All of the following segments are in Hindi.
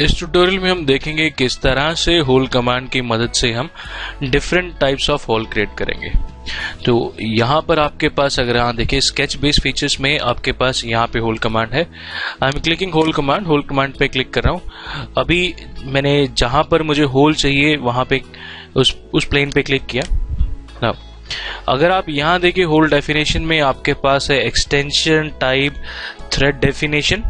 इस ट्यूटोरियल में हम देखेंगे किस तरह से होल कमांड की मदद से हम different types of hole create करेंगे। तो यहाँ पर आपके पास अगर यहाँ देखिए स्केच बेस्ड फीचर्स में आपके पास यहाँ पे होल कमांड है। I am clicking hole command पे क्लिक कर रहा हूँ। अभी मैंने जहाँ पर मुझे होल चाहिए वहाँ पे उस प्लेन पे क्लिक किया। नाउ अगर आप यहाँ देखिए होल डेफिनेशन में आपके पास है एक्सटेंशन, टाइप, थ्रेड डेफिनेशन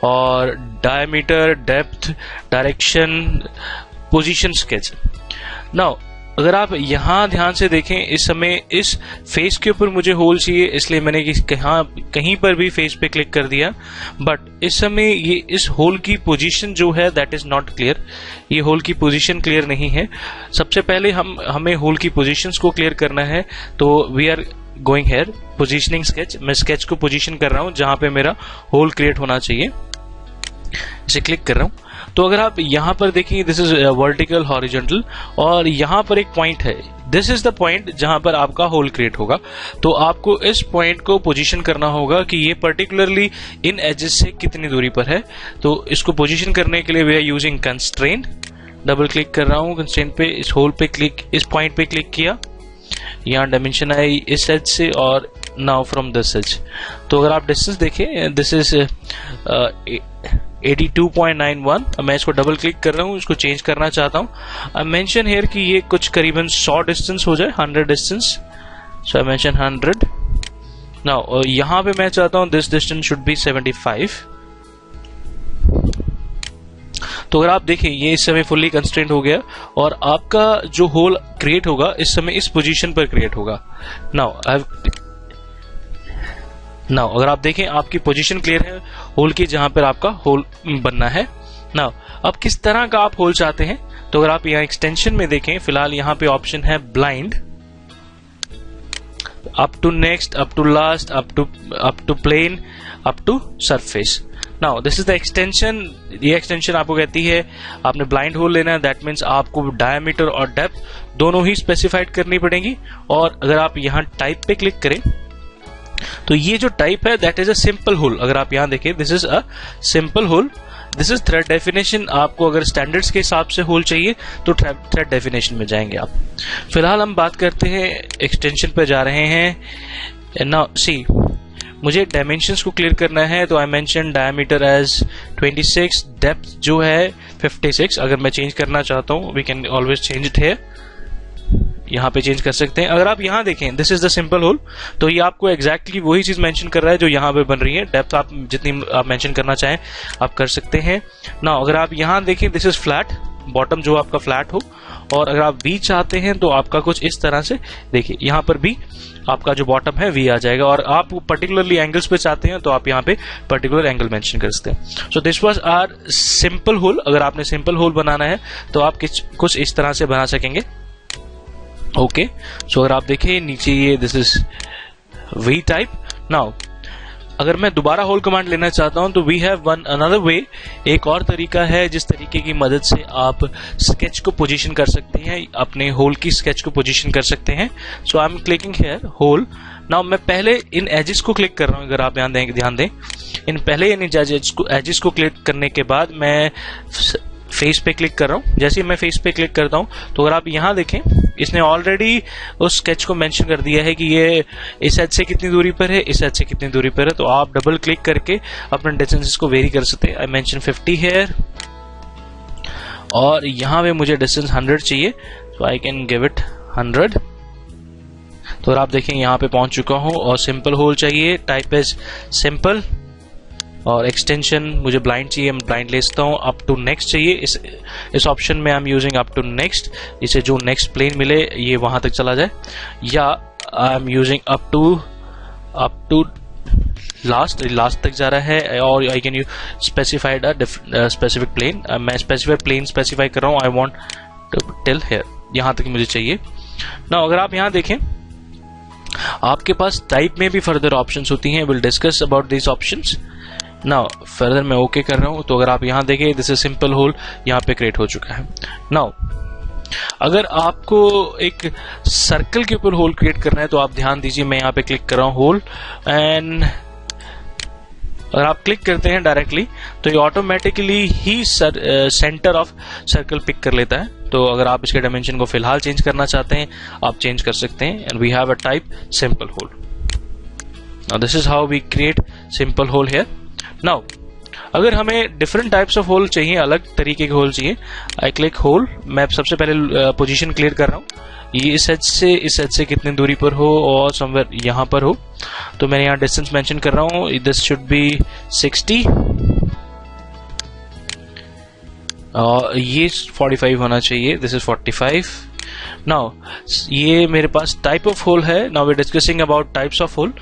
और diameter, depth, direction, position, sketch. Now अगर आप यहाँ ध्यान से देखें, इस समय इस फेस के ऊपर मुझे होल चाहिए, इसलिए मैंने कहीं पर भी फेस पे क्लिक कर दिया। बट इस समय ये इस होल की पोजीशन जो है दैट इज नॉट क्लियर। ये होल की पोजीशन क्लियर नहीं है। सबसे पहले हमें होल की पोजीशंस को क्लियर करना है। तो we are going here positioning sketch. मैं स्केच को पोजीशन कर रहा हूं जहां पे मेरा होल क्रिएट होना चाहिए। इसे क्लिक कर रहा हूं। तो अगर आप यहां पर देखेंगे दिस इज वर्टिकल, हॉरिजॉन्टल और यहां पर एक पॉइंट है। दिस इज द पॉइंट जहां पर आपका होल क्रिएट होगा। तो आपको इस पॉइंट को पोजीशन करना होगा कि ये पर्टिकुलरली इन एजेस से कितनी दूरी पर है। तो इसको पोजीशन करने के लिए we are using constraint. Double click कर रहा हूं कंस्ट्रेंट पे, इस होल पे क्लिक, इस पॉइंट पे क्लिक किया। यहाँ डायमेंशन आई इस एज से और नाउ फ्रॉम दिस एज। तो अगर आप डिस्टेंस देखें दिस इज 82.91। मैं इसको डबल क्लिक कर रहा हूँ, इसको चेंज करना चाहता हूँ। आई मेंशन हियर कि ये कुछ करीबन 100 डिस्टेंस हो जाए, 100 distance. So I mention 100। Now यहाँ पे मैं चाहता हूँ दिस डिस्टेंस शुड बी 75। तो अगर आप देखें ये इस समय फुल्ली कंस्ट्रेंट हो गया और आपका जो होल क्रिएट होगा इस समय इस पोजीशन पर क्रिएट होगा। नाउ अगर आप देखें आपकी पोजीशन क्लियर है होल की जहां पर आपका होल बनना है। नाउ अब किस तरह का आप होल चाहते हैं, तो अगर आप यहाँ एक्सटेंशन में देखें, फिलहाल यहाँ पे ऑप्शन है blind, up to next, up to last, up to plane, up to surface. Now this is the extension. ये एक्सटेंशन आपको कहती है आपने ब्लाइंड होल लेना है। दैट मीन्स आपको डायमीटर और डेप्थ दोनों ही स्पेसिफाइड करनी पड़ेगी। और अगर आप यहाँ टाइप पे क्लिक करें तो ये जो टाइप है that is a simple hole. अगर आप यहाँ देखें this is a simple hole. This is thread definition. आपको अगर स्टैंडर्ड्स के हिसाब से होल चाहिए तो थ्रेड डेफिनेशन में जाएंगे आप। फिलहाल हम बात करते हैं एक्सटेंशन पे जा रहे हैं। नाउ सी मुझे डायमेंशंस को क्लियर करना है। तो I mention diameter as 26, depth जो है 56। अगर मैं चेंज करना चाहता हूँ we can always change it है, यहाँ पे चेंज कर सकते हैं। अगर आप यहाँ देखें this is the simple hole. तो ये आपको एग्जैक्टली वही चीज मेंशन कर रहा है जो यहाँ पे बन रही है। डेप्थ आप जितनी आप मेंशन करना चाहें आप कर सकते हैं। ना अगर आप यहाँ देखें दिस इज फ्लैट, बॉटम जो आपका फ्लैट हो। और अगर आप वी चाहते हैं तो आपका कुछ इस तरह से देखिए यहाँ पर भी आपका जो बॉटम है वी आ जाएगा। और आप पर्टिकुलरली एंगल्स पे चाहते हैं तो आप यहाँ पे पर्टिकुलर एंगल मेंशन कर सकते हैं। So this was our simple hole. अगर आपने सिंपल होल बनाना है तो आप कुछ इस तरह से बना सकेंगे। ओके सो अगर आप देखें नीचे ये this is V type. Now अगर मैं दोबारा होल कमांड लेना चाहता हूं तो we have one another way. एक और तरीका है जिस तरीके की मदद से आप स्केच को पोजीशन कर सकते हैं, अपने होल की स्केच को पोजीशन कर सकते हैं। So I am clicking here hole. Now मैं पहले इन एजेस को क्लिक कर रहा हूं। अगर आप ध्यान दें इन पहले इन एजेस को क्लिक करने के बाद मैं फेस पे क्लिक कर रहा हूं। जैसे ही मैं फेस पे क्लिक करता हूं तो अगर आप यहां देखें इसने ऑलरेडी उस स्केच को मेंशन कर दिया है कि ये इस एज से कितनी दूरी पर है, इस एज से कितनी दूरी पर है। तो आप डबल क्लिक करके अपने डिस्टेंसेस को वेरी कर सकते हैं। आई मेंशन 50 हियर और यहां पे मुझे डिस्टेंस 100 चाहिए तो आई कैन गिव इट 100। तो अगर आप देखें यहां पे पहुंच चुका हूं और सिंपल होल चाहिए, टाइप इज सिंपल और एक्सटेंशन मुझे ब्लाइंड चाहिए, मैं ब्लाइंड ले सकता हूँ। अप टू नेक्स्ट चाहिए, इस ऑप्शन में I am using up to next. इसे जो नेक्स्ट प्लेन मिले ये वहां तक चला जाए, या I am using up to last तक जा रहा है। और I can you specified a specific plane. मैं स्पेसिफाइड प्लेन स्पेसिफाई कर रहा हूँ। आई वांट टिल हियर, यहां तक मुझे चाहिए ना। अगर आप यहां देखें आपके पास टाइप में भी फर्दर ऑप्शंस होती हैं। Will discuss about these options. Now further मैं ओके कर रहा हूं। तो अगर आप यहां देखें दिस इज सिंपल होल, यहां पे क्रिएट हो चुका है। नाउ अगर आपको एक सर्कल के ऊपर होल क्रिएट करना है तो आप ध्यान दीजिए मैं यहां पे क्लिक कर रहा हूं होल एंड अगर आप क्लिक करते हैं डायरेक्टली तो ये ऑटोमेटिकली ही सेंटर ऑफ सर्कल पिक कर लेता है। तो अगर आप इसके डायमेंशन को फिलहाल चेंज करना चाहते हैं आप चेंज कर सकते हैं। And we have a type simple hole. Now this is how we create simple hole here. Now अगर हमें डिफरेंट टाइप्स ऑफ होल चाहिए, अलग तरीके के होल चाहिए, आई क्लिक होल। मैं सबसे पहले पोजीशन क्लियर कर रहा हूँ, ये इस एज से कितनी दूरी पर हो और समवेयर यहाँ पर हो। तो मैंने यहाँ डिस्टेंस मेंशन कर रहा हूँ, दिस शुड बी 60 और ये 45 होना चाहिए, दिस इज 45। नाउ ये मेरे पास टाइप ऑफ होल है। Now we discussing about types of hole.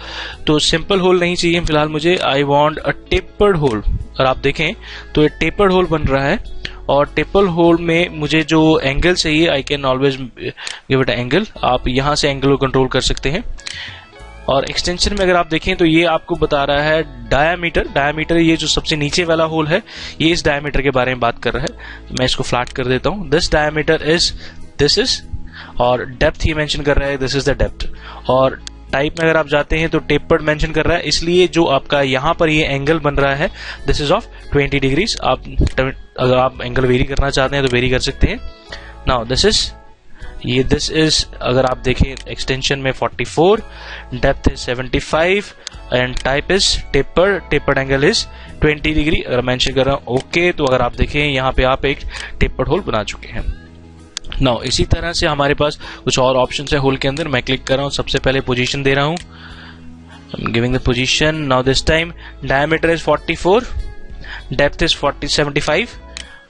तो सिंपल होल नहीं चाहिए फिलहाल मुझे, I want a tapered hole. और आप देखें तो ये टेपर्ड होल बन रहा है और टेपर्ड होल में मुझे जो एंगल चाहिए I can always give it angle. आप यहां से एंगल को कंट्रोल कर सकते हैं। और एक्सटेंशन में अगर आप देखें तो ये आपको बता रहा है डायामीटर। ये जो सबसे नीचे वाला होल है ये इस डायामीटर के बारे में बात कर रहा है। मैं इसको फ्लैट कर देता हूं, this diameter is this is, और डेप्थ ये मेंशन कर रहा है, दिस इज द डेप्थ। और टाइप में अगर आप जाते हैं तो टेपर्ड मेंशन कर रहा है, इसलिए जो आपका यहाँ पर ये एंगल बन रहा है दिस इज ऑफ 20 डिग्रीज। अगर आप एंगल वेरी करना चाहते हैं तो वेरी कर सकते हैं। नाउ दिस इज अगर आप देखें एक्सटेंशन में 44, depth is 75 and type is tapered angle is 20 degree अगर मेंशन कर रहा हूं। ओके, तो अगर आप देखें यहाँ पे आप एक टेपर्ड होल बना चुके हैं। नाउ इसी तरह से हमारे पास कुछ और ऑप्शन है होल के अंदर। मैं क्लिक कर रहा हूं, सबसे पहले पोजीशन दे रहा हूं, giving the position. Now this time diameter is 44, depth is 75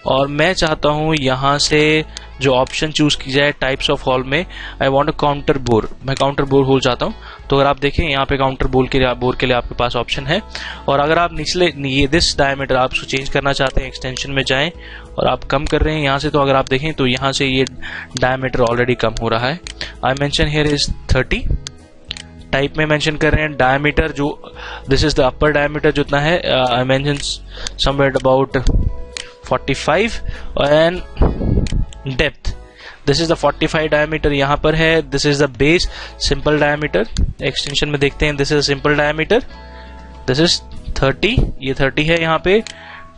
और मैं चाहता हूं यहां से जो ऑप्शन चूज की जाए टाइप्स ऑफ होल में, आई वांट अ काउंटर बोर। मैं काउंटर बोर होल चाहता हूं। तो अगर आप देखें यहाँ पे काउंटर बोर के लिए आपके पास ऑप्शन है। और अगर आप निचले ये दिस डायमीटर आप उसको चेंज करना चाहते हैं, एक्सटेंशन में जाएं और आप कम कर रहे हैं यहाँ से, तो अगर आप देखें तो यहाँ से ये डायमीटर ऑलरेडी कम हो रहा है। I mention here is 30। Type में मेंशन कर रहे हैं डायमीटर, जो this is the upper diameter जितना है, I mention somewhere about 45 and depth this is the 45 diameter यहाँ पर है। This is the base simple diameter. Extension में देखते हैं, this is simple diameter, this is 30, ये 30 है यहाँ पे।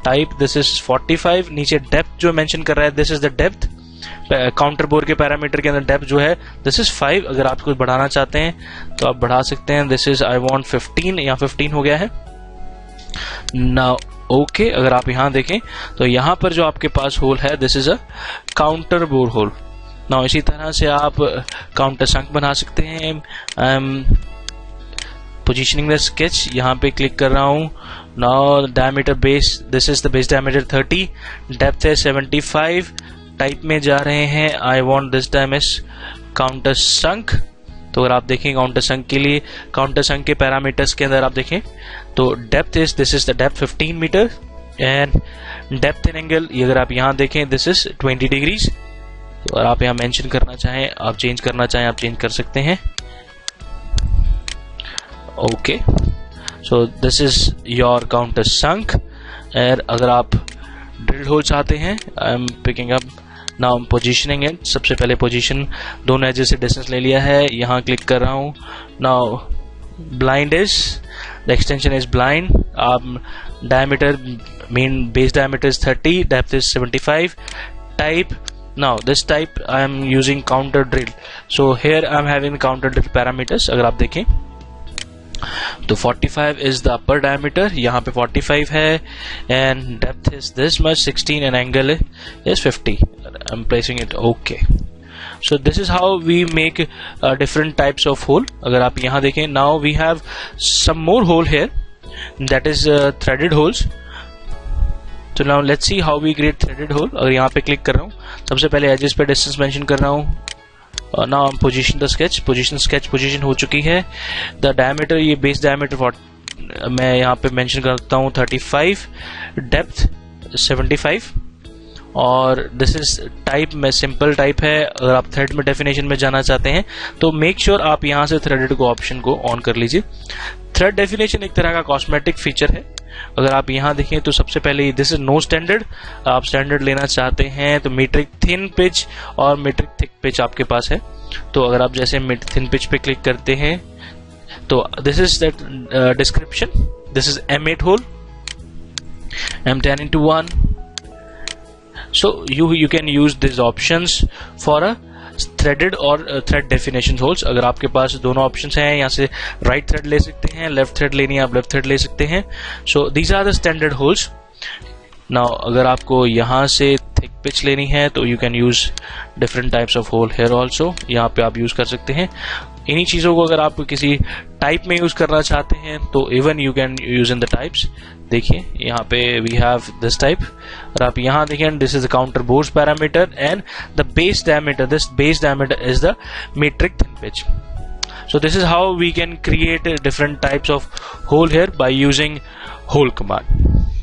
टाइप दिस इज 45, नीचे डेप्थ जो मेंशन कर रहा है this is the depth. Counter bore के पैरामीटर के अंदर डेप्थ जो है दिस इज 5। अगर आप कुछ बढ़ाना चाहते हैं तो आप बढ़ा सकते हैं, दिस इज आई वांट 15, यहाँ 15 हो गया है। नाउ ओके, अगर आप यहां देखें तो यहां पर जो आपके पास होल है this is a counter bore hole. Now इसी तरह से आप काउंटर संक बना सकते हैं। पोजीशनिंग द स्केच, यहां पे क्लिक कर रहा हूं। Now diameter base, this is the base diameter 30, depth है 75। टाइप में जा रहे हैं, I want this time is countersunk. तो अगर आप देखें काउंटर संक के लिए, काउंटर संक के पैरामीटर्स के अंदर आप देखें तो depth is this is the depth 15 metre and depth in angle, ये अगर आप यहां देखें दिस इज 20 डिग्रीज। तो अगर आप यहां मेंशन करना चाहें, आप चेंज करना चाहें, आप चेंज कर सकते हैं। Okay, so this is your countersunk. और अगर आप ड्रिल होल चाहते हैं, I am picking up now positioning है। सबसे पहले पोजीशन दोनों एजेस से डिस्टेंस ले लिया है, यहाँ क्लिक कर रहा हूँ। Now blind is the extension is blind. आप diameter main base diameter is 30, depth is 75। Type, now this type I am using counter drill, so here I am having counter drill parameters। अगर आप देखें तो 45 is the upper diameter, यहाँ पे 45 है and depth is this much 16 and angle is 50। I'm placing it okay। So this is how we make different types of hole। अगर आप यहाँ देखें, now we have some more hole here, that is threaded holes। तो now let's see how we create threaded hole। अगर यहाँ पे क्लिक कर रहा हूँ, सबसे पहले एजेस पे डिस्टेंस मेंशन कर रहा हूँ। now position the sketch, position हो चुकी है। द डायमीटर, ये बेस डायमीटर मैं यहाँ पे मेंशन करता हूँ 35, डेप्थ 75 और दिस इज टाइप में सिंपल टाइप है। अगर आप थ्रेड में डेफिनेशन में जाना चाहते हैं तो मेक श्योर आप यहाँ से थ्रेडेड को ऑप्शन को ऑन कर लीजिए। थ्रेड डेफिनेशन एक तरह का कॉस्मेटिक फीचर है। अगर आप यहाँ देखें तो सबसे पहले दिस इज नो स्टैंडर्ड, आप स्टैंडर्ड लेना चाहते हैं तो मीट्रिक थिन पिच और मीट्रिक थिक पिच आपके पास है। तो अगर आप जैसे थिन पिच पे क्लिक करते हैं तो this is that description, this is M8 hole M10 into 1. So you can use these options for a threaded और थ्रेड डेफिनेशन होल्स. अगर आपके पास दोनों ऑप्शंस हैं, यहाँ से राइट थ्रेड ले सकते हैं, लेफ्ट थ्रेड लेनी है आप लेफ्ट थ्रेड ले सकते हैं. So these are the standard holes. Now अगर आपको यहाँ से थिक पिच लेनी है तो you can use different types of hole here also. यहाँ पे आप यूज कर सकते हैं. इन्हीं चीजों को अगर आप किसी टाइप में यूज करना चाहते हैं तो even you can use in the types. देखिए यहाँ पे वी हैव दिस टाइप, और आप यहाँ देखें this is the counter bores parameter and the base diameter. This base diameter is the metric thin pitch. So this is how we can create different types of hole here by using hole command.